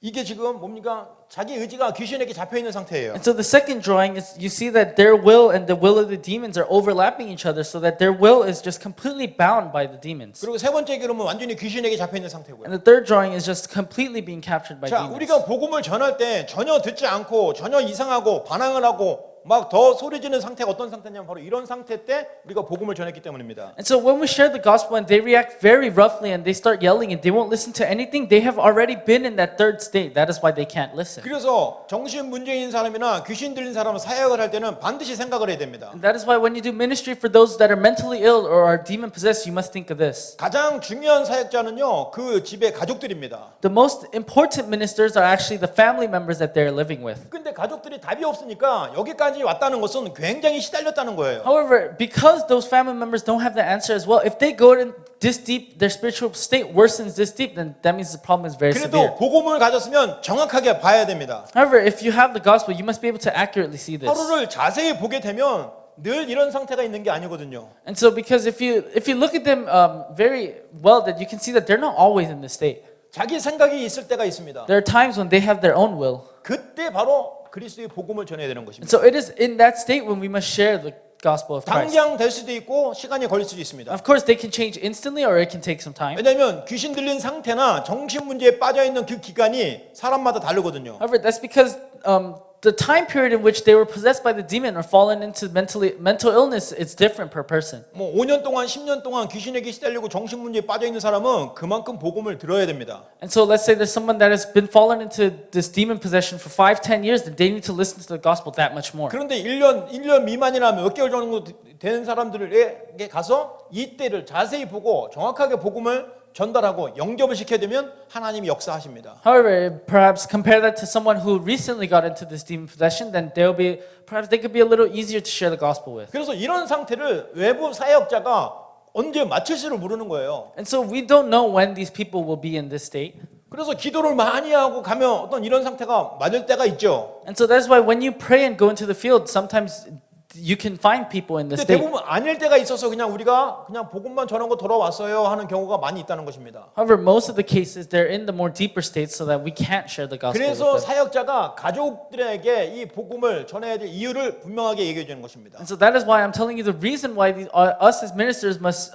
A: 이게 지금 뭡니까? 자기 의지가 귀신에게 잡혀 있는 상태예요.
B: And so the second drawing is you see that their will and the will of the demons are overlapping each other so that their will is just completely bound by the demons.
A: 그리고 세 번째 그림은 완전히 귀신에게 잡혀 있는 상태고요.
B: And the third drawing is just completely being captured by
A: 자,
B: demons.
A: 우리가 복음을 전할 때 전혀 듣지 않고 전혀 이상하고 반항을 하고 막 더 소리 지르는 상태가 어떤 상태냐면 바로 이런 상태 때 우리가 복음을 전했기 때문입니다.
B: And so when we share the gospel and they react very roughly and they start yelling and they won't listen to anything, they have already been in that third state. That is why they can't listen.
A: 그래서 정신 문제인 사람이나 귀신 들린 사람은 사역을 할 때는 반드시 생각을 해야 됩니다.
B: And that is why when you do ministry for those that are mentally ill or are demon possessed, you must think of this.
A: 가장 중요한 사역자는요, 그 집의 가족들입니다.
B: The most important ministers are actually the family members that they're living with.
A: 근데 가족들이 답이 없으니까 여기까지 왔다는 것은 굉장히 시달렸다는 거예요.
B: However, because those family members don't have the answer as well, if they go in this deep, their spiritual state worsens this deep, then that means the problem is very severe.
A: 그래도 복음을 가졌으면 정확하게 봐야 됩니다.
B: However, if you have the gospel, you must be able to accurately see this.
A: 하루를 자세히 보게 되면 늘 이런 상태가 있는 게 아니거든요.
B: And so, because if you look at them very well, that you can see that they're not always in this state.
A: 자기 생각이 있을 때가 있습니다.
B: There are times when they have their own will.
A: 그때 바로 그리스도의 복음을 전해야 되는
B: And
A: 것입니다.
B: so it is in that state when we must share the gospel of Christ.
A: 당장 될 수도 있고 시간이 걸릴 수도 있습니다.
B: Of course, they can change instantly or it can take some time.
A: 왜냐하면 귀신 들린 상태나 정신 문제에 빠져 있는 그 기간이 사람마다 다르거든요.
B: However, that's because the time period in which they were possessed by the demon or fallen into mental illness is different per person.
A: 뭐 5년 동안 10년 동안 귀신에게 시달리고 정신 문제에 빠져 있는 사람은 그만큼 복음을 들어야 됩니다.
B: And so let's say there's someone that has been fallen into this demon possession for 5-10 years, then they need to listen to the gospel that much more.
A: 그런데 1년 미만이나 몇 개월 정도 되는 사람들에게 가서 이때를 자세히 보고 정확하게 복음을 전달하고 영접을 시켜야 되면 하나님이 역사하십니다.
B: However, perhaps compare that to someone who recently got into this demon possession, then perhaps they could be a little easier to share the gospel with.
A: 그래서 이런 상태를 외부 사역자가 언제 마칠지를 모르는 거예요.
B: And so we don't know when these people will be in this state.
A: 그래서 기도를 많이 하고 가면 어떤 이런 상태가 맞을 때가 있죠.
B: And so that's why when you pray and go into the field, sometimes you can find people in this
A: 근데
B: state.
A: 대부분 아닐 때가 있어서 그냥 우리가 그냥 복음만 전하고 돌아왔어요 하는 경우가 많이 있다는 것입니다.
B: However, most of the cases they're in the more deeper states so that we can't share the gospel with
A: 그래서
B: them.
A: 사역자가 가족들에게 이 복음을 전해야 될 이유를 분명하게 얘기해 주는 것입니다.
B: And so that is why I'm telling you the reason why us as ministers must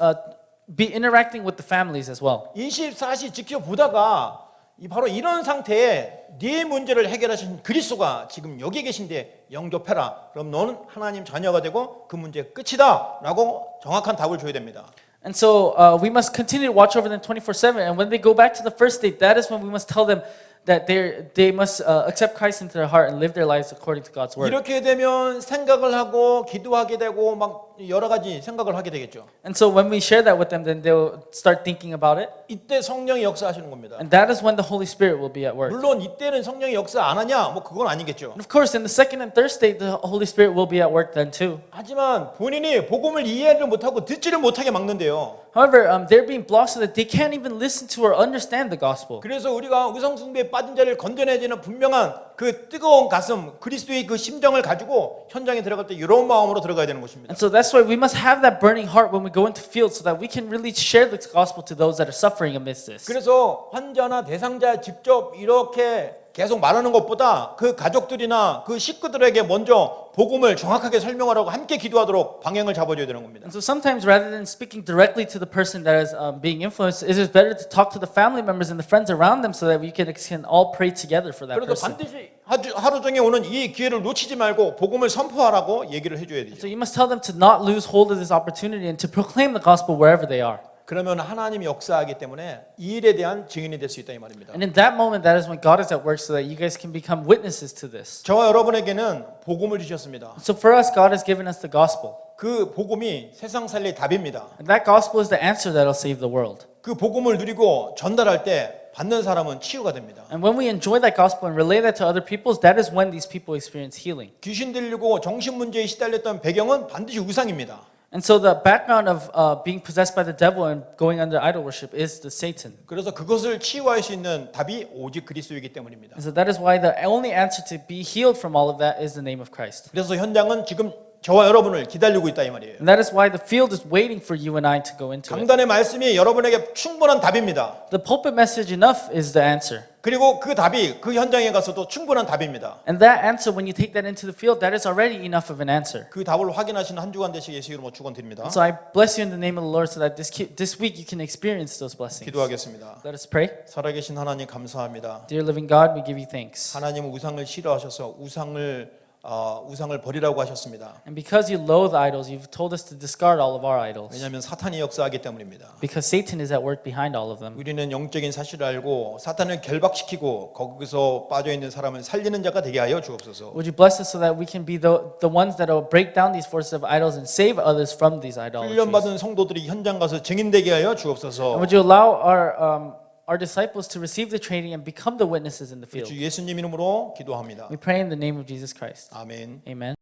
B: be interacting with the families as well.
A: 24시 지켜보다가 바로 이런 상태에 네 문제를 해결하신 그리스도가 지금 여기 계신데 영접해라. 그럼 너는 하나님 자녀가 되고 그 문제 끝이다 라고 정확한 답을 줘야 됩니다.
B: And so we must continue to watch over them 24/7. And when they go back to the first state, that is when we must tell them that they must accept Christ into their heart and live their lives according to God's word.
A: 이렇게 되면 생각을 하고 기도하게 되고 막 여러 가지 생각을 하게 되겠죠.
B: And so when we share that with them, then they'll start thinking about it.
A: 이때 성령이 역사하시는 겁니다.
B: And that is when the Holy Spirit will be at work.
A: 물론 이때는 성령이 역사 안 하냐? 뭐 그건 아니겠죠.
B: And of course, in the second and third state, the Holy Spirit will be at work then too.
A: 하지만 본인이 복음을 이해를 못하고 듣지를 못하게 막는데요.
B: However, they're being blocked so that they can't even listen to or understand the gospel.
A: 그래서 우리가 우상숭배에 빠진 자를 건져내지는 분명한 그 뜨거운 가슴, 그리스도의 그 심정을 가지고 현장에 들어갈 때 이런 마음으로 들어가야 되는 것입니다.
B: And so that's why we must have that burning heart when we go into fields so that we can really share the gospel to those that are suffering amidst this.
A: 그래서 환자나 대상자 직접 이렇게 계속 말하는 것보다 그 가족들이나 그 식구들에게 먼저 복음을 정확하게 설명하라고 함께 기도하도록 방향을 잡아줘야 되는 겁니다.
B: And so sometimes rather than speaking directly to the person that is being influenced, it is better to talk to the family members and the friends around them so that we can all pray together for that
A: 그래서
B: person.
A: 반드시 하루 종일 오는 이 기회를 놓치지 말고 복음을 선포하라고 얘기를 해줘야 되죠.
B: So you must tell them to not lose hold of this opportunity and to proclaim the gospel wherever they are.
A: 그러면 하나님이 역사하기 때문에 이 일에 대한 증인이 될 수 있다 이 말입니다.
B: And in that moment, that is when God is at work so that you guys can become witnesses to this.
A: 저와 여러분에게는 복음을 주셨습니다.
B: So for us, God has given us the gospel.
A: 그 복음이 세상 살릴 답입니다.
B: And that gospel is the answer that will save the world.
A: 그 복음을 누리고 전달할 때 받는 사람은 치유가 됩니다.
B: And when we enjoy that gospel and relay that to other people, that is when these people experience healing.
A: 귀신 들리고 정신 문제에 시달렸던 배경은 반드시 우상입니다.
B: And so the background of being possessed by the devil and going under idol worship is the Satan.
A: 그래서 그것을 치유할 수 있는 답이 오직 그리스도이기 때문입니다.
B: And so that is why the only answer to be healed from all of that is the name of Christ.
A: 그래서 현장은 지금 저와 여러분을 기다리고 있다 이 말이에요.
B: And that is why the field is waiting for you and I to go into it.
A: 강단의 말씀이 여러분에게 충분한 답입니다.
B: The pulpit message enough is the answer.
A: 그리고 그 답이 그 현장에 가서도 충분한 답입니다.
B: And that answer, when you take that into the field, that is already enough of an answer.
A: 그 답을 확인하시는 한 주간 되시기 예수 이름으로 축원드립니다.
B: So I bless you in the name of the Lord so that this week you can experience those blessings.
A: 기도하겠습니다.
B: Let us pray.
A: 살아계신 하나님 감사합니다.
B: Dear living God, we give you thanks.
A: 하나님은 우상을 싫어하셔서 우상을 버리라고 하셨습니다.
B: And because you loathe idols, you've told us to discard all of our idols.
A: 왜냐하면 사탄이 역사하기 때문입니다.
B: Because Satan is at work behind all of them.
A: 우리는 영적인 사실을 알고 사탄을 결박시키고 거기서 빠져 있는 사람을 살리는 자가 되게 하여 주옵소서.
B: Would you bless us so that we can be the ones that will break down these forces of idols and save others from these idolatries?
A: 훈련받은 성도들이 현장 가서 증인되게 하여
B: And
A: 주옵소서.
B: would you allow our disciples to receive the training and become the witnesses in the field?
A: 주 예수님 이름으로 기도합니다.
B: We pray in the name of Jesus Christ.
A: 아멘.
B: Amen.